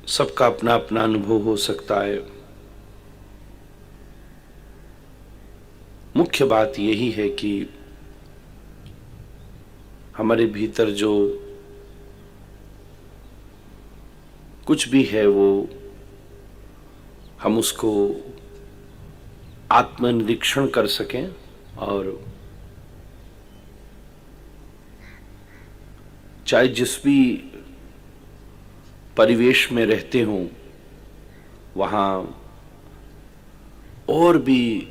सबका अपना अपना अनुभव हो सकता है। मुख्य बात यही है कि हमारे भीतर जो कुछ भी है वो हम उसको आत्मनिरीक्षण कर सकें और चाहे जिस भी परिवेश में रहते हों वहाँ और भी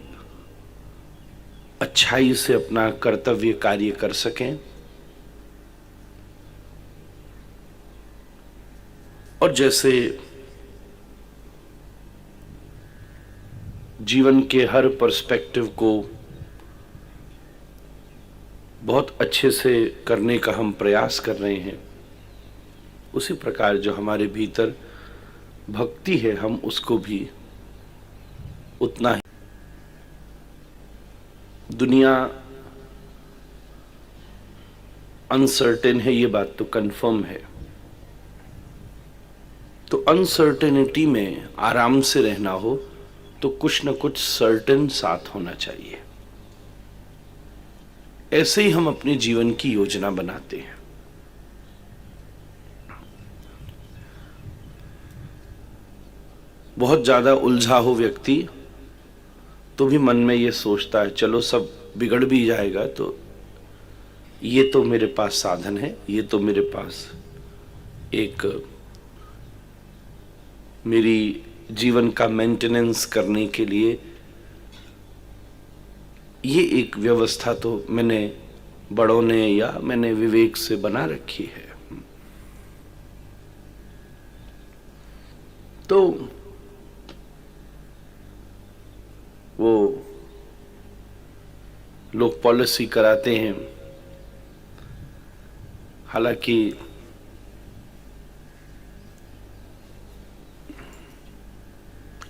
अच्छाई से अपना कर्तव्य कार्य कर सकें। और जैसे जीवन के हर पर्सपेक्टिव को बहुत अच्छे से करने का हम प्रयास कर रहे हैं, उसी प्रकार जो हमारे भीतर भक्ति है हम उसको भी उतना ही। दुनिया अनसर्टेन है, ये बात तो कंफर्म है। तो अनसर्टेनिटी में आराम से रहना हो तो कुछ न कुछ सर्टेन साथ होना चाहिए। ऐसे ही हम अपने जीवन की योजना बनाते हैं। बहुत ज्यादा उलझा हो व्यक्ति तो भी मन में ये सोचता है चलो सब बिगड़ भी जाएगा तो ये तो मेरे पास साधन है, ये तो मेरे पास एक मेरी जीवन का मेंटेनेंस करने के लिए ये एक व्यवस्था तो मैंने बड़ों ने या मैंने विवेक से बना रखी है। तो वो लोग पॉलिसी कराते हैं, हालांकि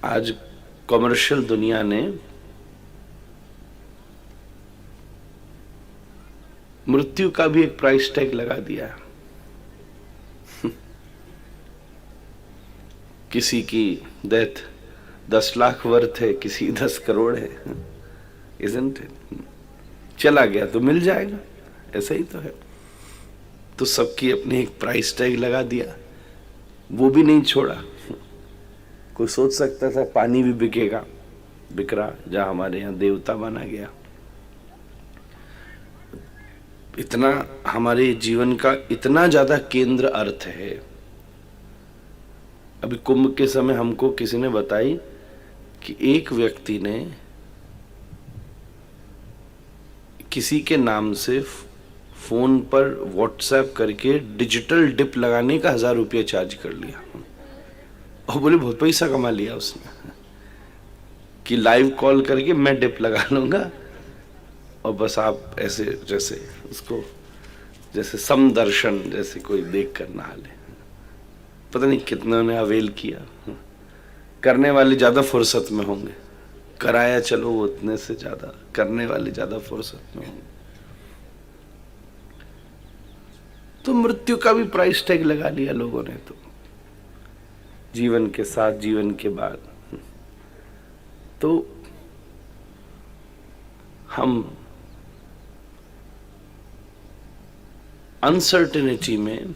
आज कमर्शियल दुनिया ने मृत्यु का भी एक प्राइस टैग लगा दिया। किसी की डेथ 10 लाख वर्थ है, किसी 10 करोड़ है, इजंट इट? चला गया तो मिल जाएगा, ऐसा ही तो है। तो सबकी अपनी एक प्राइस टैग लगा दिया, वो भी नहीं छोड़ा। कोई सोच सकता था पानी भी बिकेगा, बिक रहा, जहां हमारे यहाँ देवता माना गया। इतना हमारे जीवन का इतना ज्यादा केंद्र अर्थ है। अभी कुंभ के समय हमको किसी ने बताई कि एक व्यक्ति ने किसी के नाम से फोन पर व्हाट्सएप करके डिजिटल डिप लगाने का 1000 रुपया चार्ज कर लिया और बोले बहुत पैसा कमा लिया उसने कि लाइव कॉल करके मैं डिप लगा लूंगा और बस आप ऐसे जैसे उसको जैसे समदर्शन जैसे कोई देख कर नहा ले। पता नहीं कितनों ने अवेल किया। करने वाले ज्यादा फुर्सत में होंगे, कराया चलो वो उतने से ज्यादा, करने वाले ज्यादा फुर्सत में होंगे। तो मृत्यु का भी प्राइस टैग लगा लिया लोगों ने, तो जीवन के साथ, जीवन के बाद। तो हम अनसर्टेनिटी में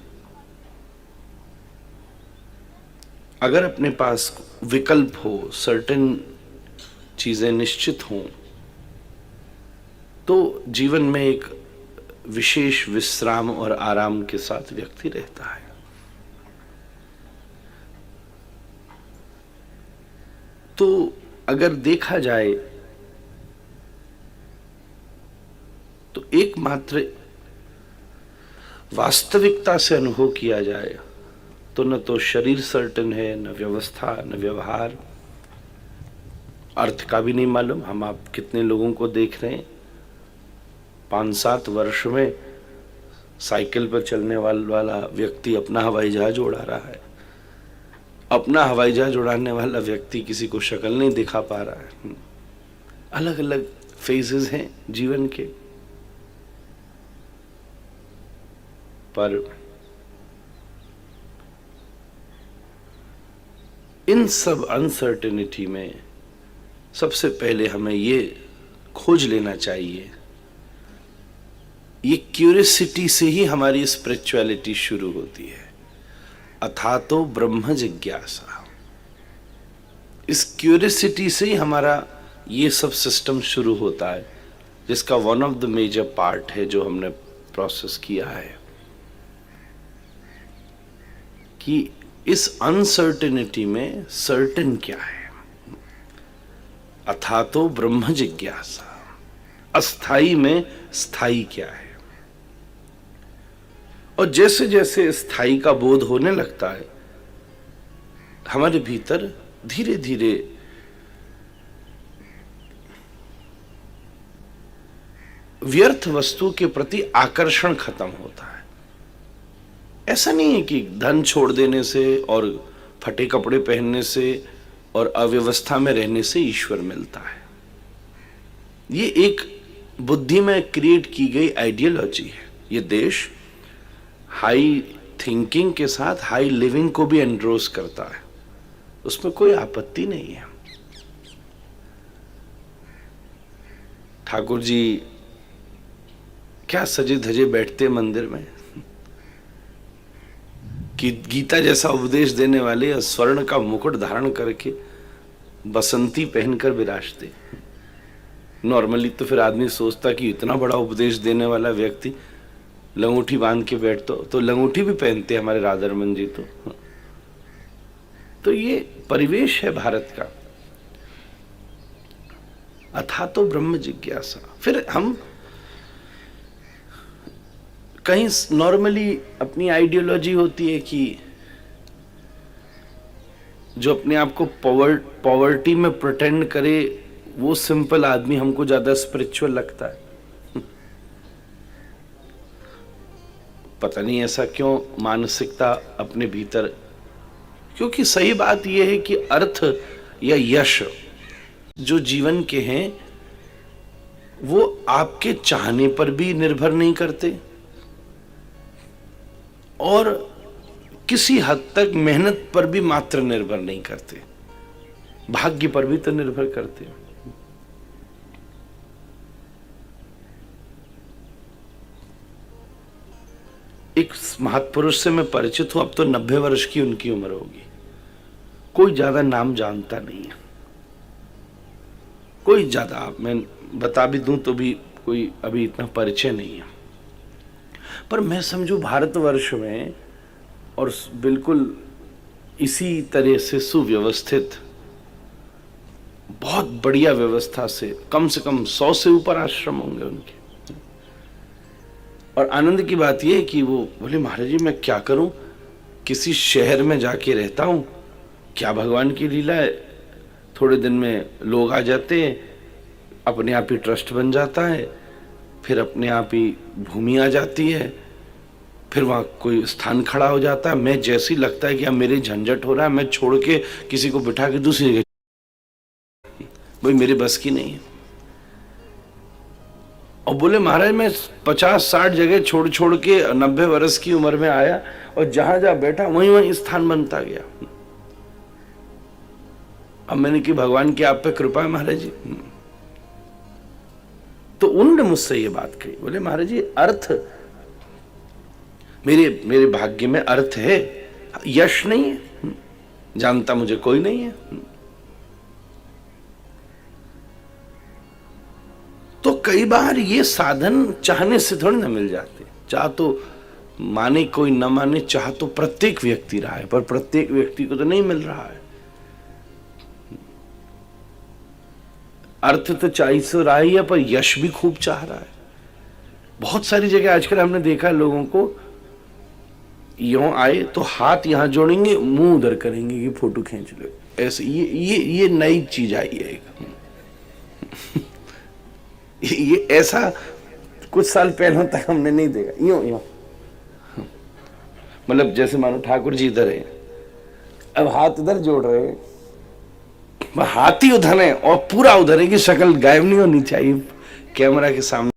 अगर अपने पास विकल्प हो, सर्टेन चीजें निश्चित हों, तो जीवन में एक विशेष विश्राम और आराम के साथ व्यक्ति रहता है। तो अगर देखा जाए तो एकमात्र वास्तविकता से अनुभव किया जाए तो न तो शरीर सर्टेन है, न व्यवस्था, न व्यवहार। अर्थ का भी नहीं मालूम। हम आप कितने लोगों को देख रहे हैं 5-7 वर्ष में साइकिल पर चलने वाला व्यक्ति अपना हवाई जहाज उड़ा रहा है। अपना हवाई जहाज उड़ाने वाला व्यक्ति किसी को शक्ल नहीं दिखा पा रहा है। अलग अलग फेजेस हैं जीवन के। पर इन सब अनसर्टेनिटी में सबसे पहले हमें ये खोज लेना चाहिए, ये क्यूरियोसिटी से ही हमारी स्पिरिचुअलिटी शुरू होती है। अथातो ब्रह्म जिज्ञासा, इस क्यूरियोसिटी से ही हमारा ये सब सिस्टम शुरू होता है, जिसका one of the major part है जो हमने प्रोसेस किया है कि इस अनसर्टेनिटी में सर्टेन क्या है। अथातो ब्रह्म जिज्ञासा, अस्थाई में स्थाई क्या है। और जैसे जैसे स्थाई का बोध होने लगता है, हमारे भीतर धीरे धीरे व्यर्थ वस्तु के प्रति आकर्षण खत्म होता है। ऐसा नहीं है कि धन छोड़ देने से और फटे कपड़े पहनने से और अव्यवस्था में रहने से ईश्वर मिलता है। ये एक बुद्धि में क्रिएट की गई आइडियोलॉजी है। ये देश हाई थिंकिंग के साथ हाई लिविंग को भी एंड्रोस करता है, उसमें कोई आपत्ति नहीं है। ठाकुर जी क्या सजे धजे बैठते मंदिर में, कि गीता जैसा उपदेश देने वाले स्वर्ण का मुकुट धारण करके बसंती पहनकर विराजते। नॉर्मली तो फिर आदमी सोचता कि इतना बड़ा उपदेश देने वाला व्यक्ति लंगूठी बांध के बैठता, तो लंगूठी भी पहनते हमारे राधारमन जी। तो ये परिवेश है भारत का। अथातो ब्रह्म जिज्ञासा। फिर हम कहीं नॉर्मली अपनी आइडियोलॉजी होती है कि जो अपने आप को पॉवर्टी में प्रिटेंड करे वो सिंपल आदमी हमको ज्यादा स्पिरिचुअल लगता है। पता नहीं ऐसा क्यों मानसिकता अपने भीतर, क्योंकि सही बात यह है कि अर्थ या यश जो जीवन के हैं वो आपके चाहने पर भी निर्भर नहीं करते और किसी हद तक मेहनत पर भी मात्र निर्भर नहीं करते, भाग्य पर भी तो निर्भर करते। एक महापुरुष से मैं परिचित हूं, अब तो 90 वर्ष की उनकी उम्र होगी। कोई ज्यादा नाम जानता नहीं है, कोई ज्यादा मैं बता भी दूं तो भी कोई अभी इतना परिचय नहीं है। पर मैं समझू भारतवर्ष में और बिल्कुल इसी तरह से सुव्यवस्थित, बहुत बढ़िया व्यवस्था से कम 100 से ऊपर आश्रम होंगे उनके। और आनंद की बात यह है कि वो बोले महाराज जी मैं क्या करूं, किसी शहर में जाके रहता हूं, क्या भगवान की लीला है, थोड़े दिन में लोग आ जाते हैं, अपने आप ही ट्रस्ट बन जाता है, फिर अपने आप ही भूमि आ जाती है, फिर वहां कोई स्थान खड़ा हो जाता है। मैं जैसी लगता है कि अब मेरे झंझट हो रहा है, मैं छोड़ के किसी को बिठा के दूसरी जगह, भाई मेरे बस की नहीं है। और बोले महाराज मैं 50-60 जगह छोड़ छोड़ के 90 वर्ष की उम्र में आया और जहां जहां बैठा वहीं वहीं स्थान बनता गया। अब मैंने कि भगवान की आप पे कृपा है महाराज जी। तो उन्होंने मुझसे ये बात कही, बोले महाराज जी अर्थ मेरे भाग्य में अर्थ है, यश नहीं है, जानता मुझे कोई नहीं है। तो कई बार ये साधन चाहने से थोड़ी ना मिल जाते, चाह तो माने कोई न माने, चाह तो प्रत्येक व्यक्ति रहा है, पर प्रत्येक व्यक्ति को तो नहीं मिल रहा है। अर्थ तो चाह से रहा है, पर यश भी खूब चाह रहा है। बहुत सारी जगह आजकल हमने देखा लोगों को, यूं आए तो हाथ यहां जोड़ेंगे, मुंह उधर करेंगे कि फोटो खींच लो, ऐसे ये नई चीज आई है एक। ये ऐसा कुछ साल पहले तक हमने नहीं देखा। यूं मतलब जैसे मानो ठाकुर जी इधर है, अब हाथ इधर जोड़ रहे हैं, हाथ ही उधर है और पूरा उधर है कि शक्ल गायब नहीं होनी चाहिए कैमरा के सामने।